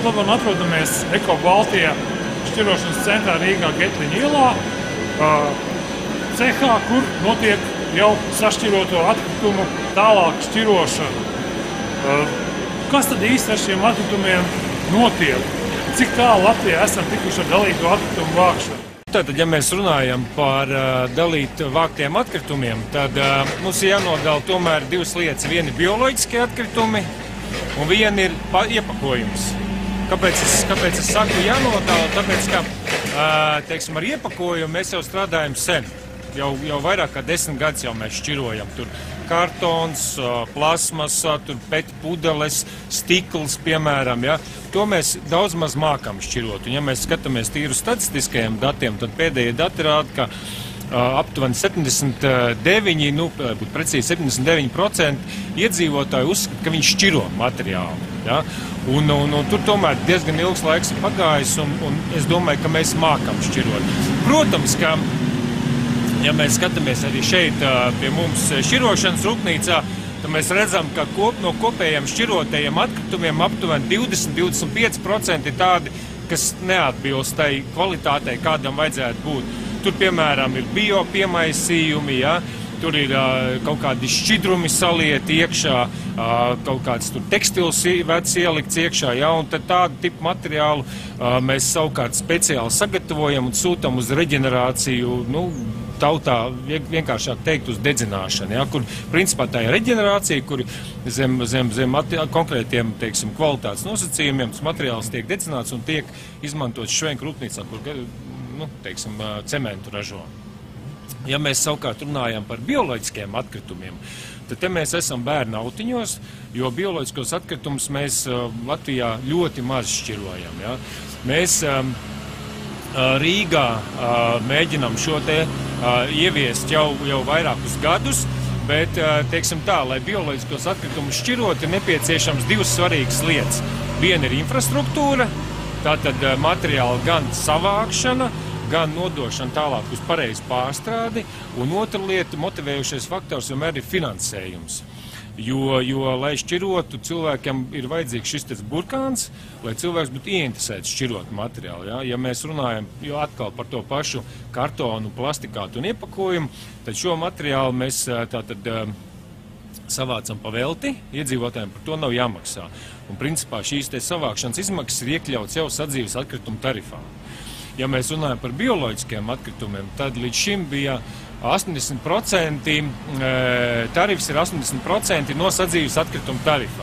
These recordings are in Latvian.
pat labāk atrodamies Eko Baltija šķirošanas centrā Rīgā Getliņa ielā, cehā, kur notiek jau sašķiroto atkritumu tālāk šķirošana. Kas tad īsti ar šiem atkritumiem notiek? Cik tālu Latvijā esam tikuši ar dalīto atkritumu vākšanu? Tātad, ja mēs runājam par dalīt vāktiem atkritumiem, tad mums ir jānodala tomēr divas lietas. Viena ir bioloģiskie atkritumi un viena ir iepakojums. Kāpēc es saku jānodala? Tāpēc, ka, teiksim, ar iepakojumu mēs jau strādājam sen. Jau vairāk kā 10 gadus jau mēs šķirojam. Tur kartons, plasmasa, tur pet pudeles, stikls, piemēram, ja. To mēs daudz maz mākam šķirot. Un ja mēs skatāmies tīru statistiskajiem datiem, tad pēdējie dati rāda, ka aptuveni 79, būt precīzi 79% iedzīvotāji uzskata, ka viņi šķiro materiālu. Ja? Un tur tomēr diezgan ilgs laiks ir pagājis, un es domāju, ka mēs mākam šķirot. Protams, ka ja mēs skatāmies arī šeit pie mums šķirošanas rūpnīcā, tad mēs redzam, ka no kopējiem šķirotajiem atkritumiem aptuveni 20–25% ir tādi, kas neatbilst tai kvalitātei, kādam vajadzētu būt. Tur, piemēram, ir bio piemaisījumi, ja? Tur ir kaut kādi šķidrumi salieti iekšā, kaut kāds tur tekstils vecs ielikts iekšā, ja? Un tad tādu tipu materiālu mēs savukārt speciāli sagatavojam un sūtam uz reģenerāciju, tautā vienkāršāk teikt uz dedzināšanu, ja, kur principā tā ir reģenerācija, kur zem konkrētiem, teiksim, kvalitātes nosacījumiem tas materiāls tiek dedzināts un tiek izmantots švenku rūpnīcā, kur, teiksim, cementu ražo. Ja mēs savukārt runājam par bioloģiskiem atkritumiem, tad te mēs esam bērnu autiņos, jo bioloģiskos atkritumus mēs Latvijā ļoti maz šķirojam, ja. Mēs Rīgā mēģinam šo te ieviest jau vairākus gadus, bet, teiksim tā, lai bioloģiskos atkritumus šķirot, ir nepieciešams divas svarīgas lietas. Viena ir infrastruktūra, tātad materiāla gan savākšana, gan nodošana tālāk uz pareizu pārstrādi, un otra lieta, motivējušais faktors, vienmēr ir finansējums. Jo, lai šķirotu, cilvēkam ir vajadzīgs šis burkāns, lai cilvēks būtu ieinteresēts šķirot materiālu. Ja? Ja mēs runājam atkal par to pašu kartonu, plastikātu un iepakojumu, tad šo materiālu mēs tātad savācam pa velti, iedzīvotājiem par to nav jāmaksā. Un principā šīs te savākšanas izmaksas ir iekļauts jau sadzīves atkritumu tarifā. Ja mēs runājam par bioloģiskiem atkritumiem, tad līdz šim bija 80%, tarifs ir 80% no sadzīves atkritumu tarifā.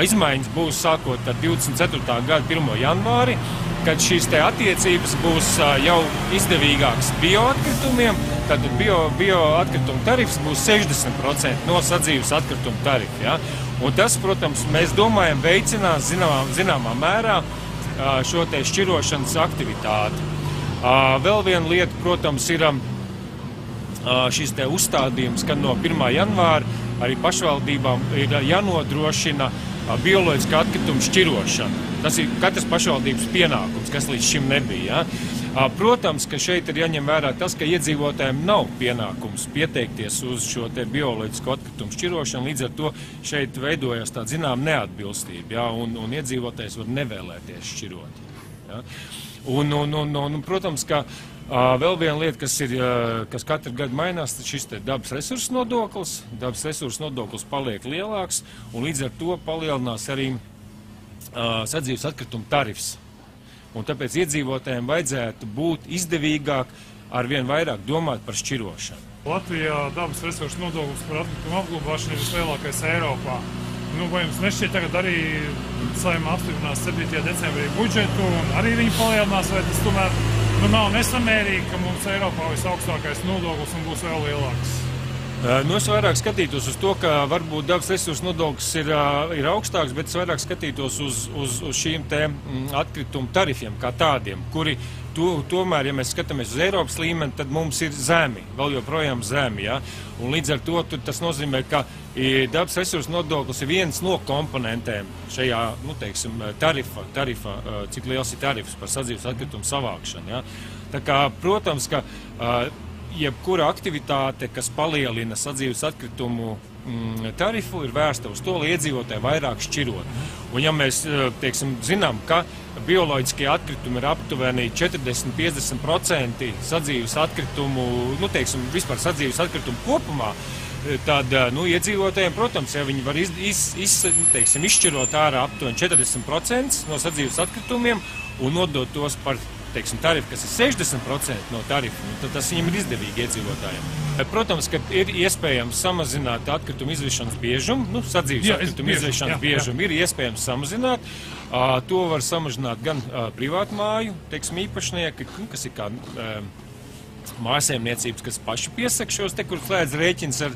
Izmaiņas būs sākot ar 24. gada 1. janvāri, kad šīs te attiecības būs jau izdevīgākas bioatkritumiem, tad bioatkritumu tarifs būs 60% no sadzīves atkritumu tarifa. Ja? Un tas, protams, mēs domājam veicinās zināmā mērā šo te šķirošanas aktivitāti. Vēl viena lieta, protams, ir šis te uzstādījums, ka no 1. janvāra arī pašvaldībām ir jānodrošina bioloģiskā atkrituma šķirošana. Tas ir katras pašvaldības pienākums, kas līdz šim nebija. Ja? Protams, ka šeit ir jāņem vērā tas, ka iedzīvotājiem nav pienākums pieteikties uz šo te bioloģisko atkritumu šķirošanu, līdz ar to šeit veidojas tāda zinām neatbilstība, ja? Un iedzīvotājs var nevēlēties šķirot. Ja? Un, protams, ka vēl viena lieta, kas katru gadu mainās, tad šis te dabas resursu nodoklis. Dabas resursu nodoklis paliek lielāks, un līdz ar to palielinās arī sadzīves atkritumu tarifs. Un tāpēc iedzīvotājiem vajadzētu būt izdevīgāk arvien vairāk domāt par šķirošanu. Latvijā dabas resursu nodoklis par atkritumu apglabāšanu ir vislielākais Eiropā. Vai jums nešķiet tagad arī Saeima apstiprinās 7. decembrī budžetu un arī viņi palielinās, vai tas tomēr nav nesamērīgi, ka mums Eiropā visaugstākais nodoklis un būs vēl lielāks? Es vairāk skatītos uz to, ka varbūt dabas resursu nodoklis ir augstāks, bet es vairāk skatītos uz šīm te atkritumu tarifiem kā tādiem, kuri tomēr, ja mēs skatāmies uz Eiropas līmeni, tad mums ir zemi, vēl joprojām zemi, ja? Un līdz ar to tas nozīmē, ka dabas resursu nodoklis ir viens no komponentiem šajā, teiksim, tarifa, cik liels ir tarifs par sadzīves atkritumu savākšanu, ja? Tā kā, protams, ka jebkura aktivitāte, kas palielina sadzīves atkritumu tarifu ir vērsta uz to, lai iedzīvotāji vairāk šķirot. Un ja mēs, teiksim, zinām, ka bioloģiskie atkritumi ir aptuveni 40–50% sadzīves atkritumu, teiksim, vispār sadzīves atkritumu kopumā, tad, iedzīvotājiem, protams, ja viņi var izšķirot ārā aptuveni 40% no sadzīves atkritumiem un nodot tos par, teiksim, tarifu, kas ir 60% no tarifu, tad tas viņiem ir izdevīgi iedzīvotājiem. Protams, ka ir iespējams samazināt atkritumu izvešanas biežumu, sadzīves atkritumu izvešanas biežumu ir iespējams samazināt. To var samazināt gan privātmāju, teiksim, īpašnieki, kas ir kā mājsaimniecības, kas paši piesaka šos te, kur slēdz rēķins ar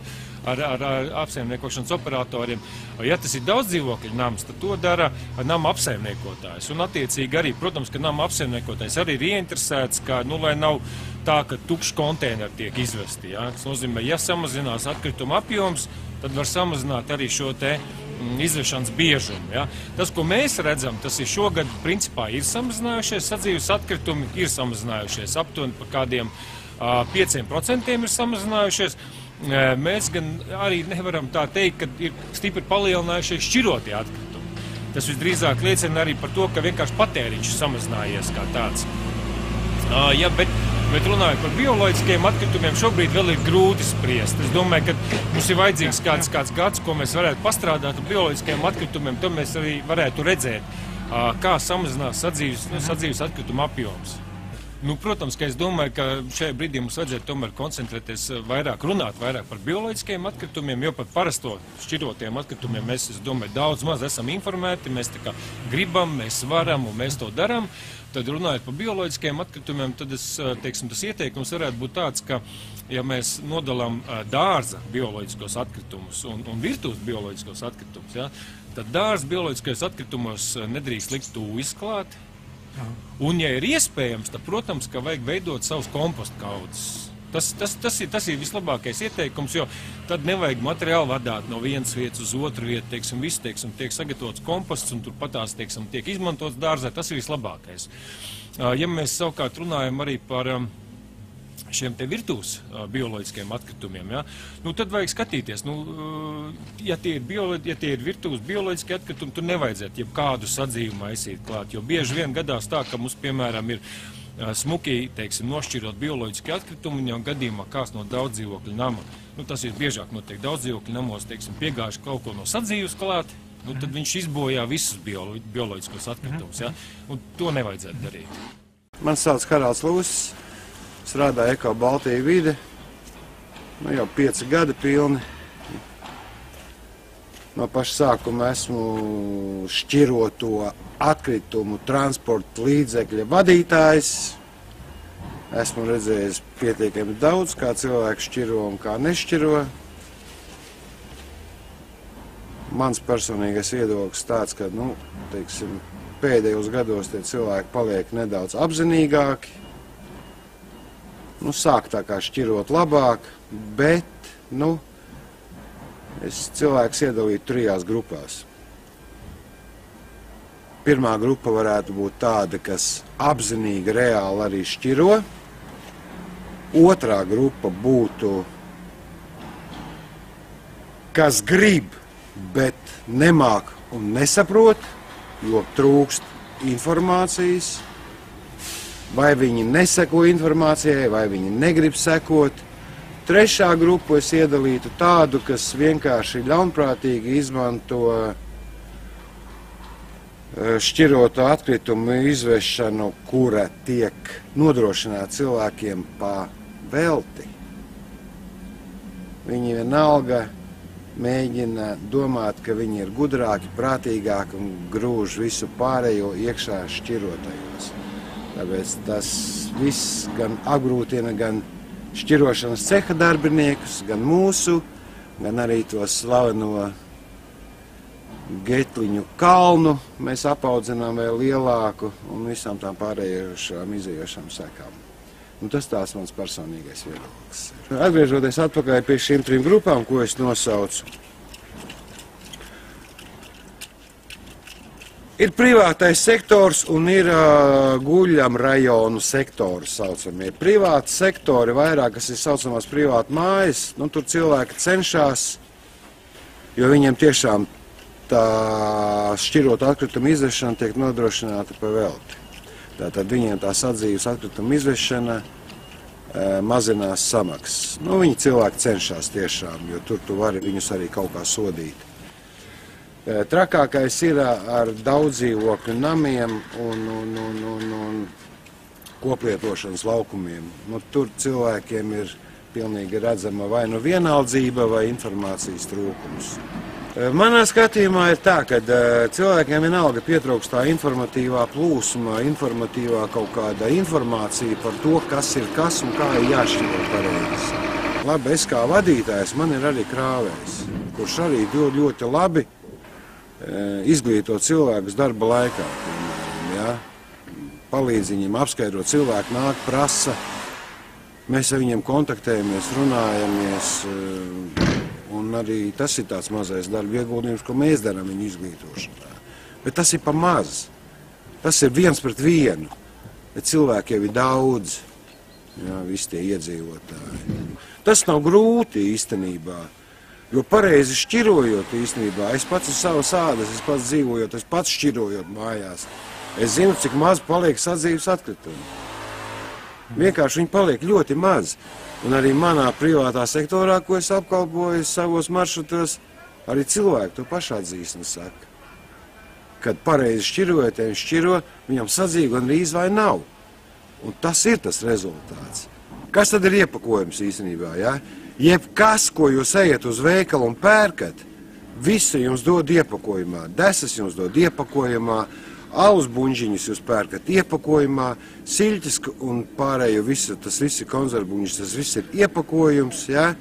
apsaimniekošanas operatoriem. Ja tas ir daudz dzīvokļu nams, tad to dara nama apsaimniekotājs. Un attiecīgi arī, protams, ka nama apsaimniekotājs arī ir ieinteresēts, ka, lai nav tā, ka tukši konteineri tiek izvesti. Ja? Tas nozīmē, ja samazinās atkrituma apjoms, tad var samazināt arī šo te izvešanas biežumu. Ja? Tas, ko mēs redzam, tas ir šogad principā ir samazinājušies, sadzīves atkritumi ir samazinājušies, aptuveni par kādiem 5% ir samazinājušies. Mēs gan arī nevaram tā teikt, ka ir stipri palielinājušies šķirotie atkritumi. Tas visdrīzāk liecina arī par to, ka vienkārši patēriņš samazinājies kā tāds. Bet runājot par bioloģiskiem atkritumiem, šobrīd vēl ir grūti spriest. Es domāju, ka mums ir vajadzīgs kāds gads, ko mēs varētu pastrādāt ar bioloģiskiem atkritumiem, tad mēs arī varētu redzēt, kā samazinās sadzīves atkrituma apjoms. Protams, ka es domāju, ka šajā brīdī mums vajadzētu tomēr koncentrēties runāt vairāk par bioloģiskiem atkritumiem, jo par parasto šķirotiem atkritumiem mēs, es domāju, daudz maz esam informēti, mēs tā kā gribam, mēs varam un mēs to daram. Tad runājot par bioloģiskiem atkritumiem, tad teiksim, tas ieteikums varētu būt tāds, ka, ja mēs nodalām dārza bioloģiskos atkritumus un virtuves bioloģiskos atkritumus, ja, tad dārza bioloģiskajos atkritumos nedrīkst likt tūvis klāt. Un, ja ir iespējams, tad, protams, ka vajag veidot savus kompostu kaudzes. Tas ir vislabākais ieteikums, jo tad nevajag materiālu vadāt no vienas vietas uz otru vietu, tiek sagatavots komposts un turpatās, tiek izmantots dārzā, tas ir vislabākais. Ja mēs savukārt runājam arī par šiem te virtuves bioloģiskiem atkritumiem, ja, tad vajag skatīties, ja tie ir virtuves bioloģiski atkritumi, tur nevajadzētu jebkādu sadzīvu maisīt klāt, jo bieži vien gadās tā, ka mums, piemēram, ir smuki, nošķirot bioloģiski atkritumi, un jau gadījumā kāds no daudz dzīvokļu nama. Tas ir biežāk notiek daudz dzīvokļu namos, piegāž kaut ko no sadzīves klāt, tad viņš izbojā visus bioloģiskos atkritumus, ja, un to nevajadzētu darīt. Man sauc Haralds Lūsis. Strādāju Eko Baltija vide, jau 5 gadi pilni. No paša sākuma esmu šķiroto atkritumu transporta līdzekļa vadītājs. Esmu redzējis pietiekami daudz, kā cilvēki šķiro un kā nešķiro. Mans personīgais viedoklis tāds, ka, pēdējos gados tie cilvēki paliek nedaudz apzinīgāki. Sāk tā kā šķirot labāk, bet, es cilvēks iedalītu 3 grupās. Pirmā grupa varētu būt tāda, kas apzinīgi reāli arī šķiro. Otrā grupa būtu, kas grib, bet nemāk un nesaprot, jo trūkst informācijas. Vai viņi neseko informācijai, vai viņi negrib sekot. Trešā grupu es iedalītu tādu, kas vienkārši ļaunprātīgi izmanto šķiroto atkritumu izvešanu, kura tiek nodrošināta cilvēkiem pa velti. Viņi vienalga mēģina domāt, ka viņi ir gudrāki, prātīgāki un grūž visu pārējo iekšā šķirotajos. Tāpēc tas viss gan apgrūtina gan šķirošanas ceha darbiniekus, gan mūsu, gan arī to slaveno Getliņu kalnu mēs apaudzinām vēl lielāku un visām tām pārējošām izējošām sekām. Tas tās mans personīgais viedoklis. Atgriežoties atpakaļ pie šīm 3 grupām, ko es nosaucu. Ir privātais sektors un ir guļam rajonu sektori saucamie. Privāti sektori vairāk, kas ir saucamās privāti mājas, tur cilvēki cenšas jo viņiem tiešām tā šķirota atkrituma izvešana tiek nodrošināta pa velti. Tātad viņiem tā sadzīves atkrituma izvešana mazinās samaksas. Nu, viņi cilvēki cenšas tiešām, jo tur tu vari viņus arī kaut kā sodīt. Trakākais ir ar daudzdzīvokļu namiem un koplietošanas laukumiem. Nu, tur cilvēkiem ir pilnīgi redzama vai nu vienaldzība vai informācijas trūkums. Manā skatījumā ir tā, ka cilvēkiem vienalga pietrūkst tā informatīvā plūsma, informatīvā kaut kāda informācija par to, kas ir kas un kā ir jāšķiro pareizi. Labi, es kā vadītājs, man ir arī krāvējs, kurš arī ļoti labi izglīto cilvēkus darba laikā. Ja? Palīdz viņiem apskaidrot, cilvēku nāk, prasa, mēs ar viņiem kontaktējamies, runājamies. Un arī tas ir tāds mazais darba ieguldījums, ko mēs darām viņu izglītošanā. Bet tas ir pa maz. Tas ir 1 pret 1. Bet cilvēki jau ir daudz. Jā, visi tie iedzīvotāji. Tas nav grūti īstenībā. Jo pareizi šķirojot īstenībā, es pats uz savas ādas, es pats dzīvojot, es pats šķirojot mājās. Es zinu, cik maz paliek sadzīves atkritumi. Vienkārši viņi paliek ļoti maz. Un arī manā privātā sektorā, ko es apkalpoju savos maršrutos, arī cilvēki to pašu atzīst un saka. Kad pareizi šķirojot, šķiro, viņam sadzīve gandrīz vai nav. Un tas ir tas rezultāts. Kas tad ir iepakojums īstenībā? Ja? Jebkas, ko jūs ejat uz veikalu un pērkat, visu jums dod iepakojumā. Desas jums dod iepakojumā, alus buņģiņus jūs pērkat iepakojumā, siļķis un pārējo visu, tas viss ir konzervbuņģis, tas viss ir iepakojums, ja?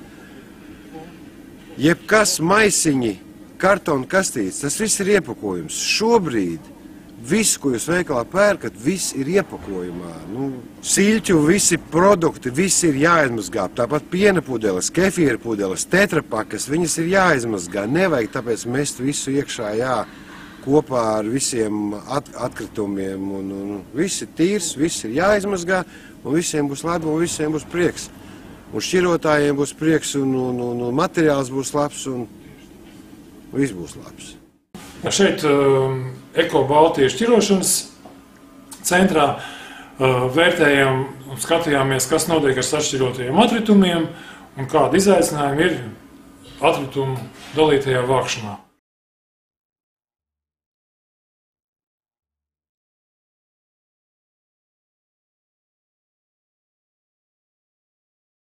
Jebkas maisiņi, kartona kastītes, tas viss ir iepakojums. Šobrīd viss, ko jūs veikalā pērkat, viss ir iepakojumā. Nu, siļķu visi produkti, viss ir jāizmazgā. Tāpat piena pudeles, kefīra pudeles, tetrapakas, viņas ir jāizmazgā. Nevajag tāpēc mest visu iekšā, kopā ar visiem atkritumiem, un viss ir tīrs, viss ir jāizmazgā, un visiem būs labi, un visiem būs prieks. Un šķirotājiem būs prieks, un materiāls būs labs, un viss būs labs. Šeit Eko Baltijas šķirošanas centrā vērtējām un skatījāmies, kas notiek ar sašķirotajiem atkritumiem un kādi izaicinājumi ir atkritumu dalītajā vākšanā.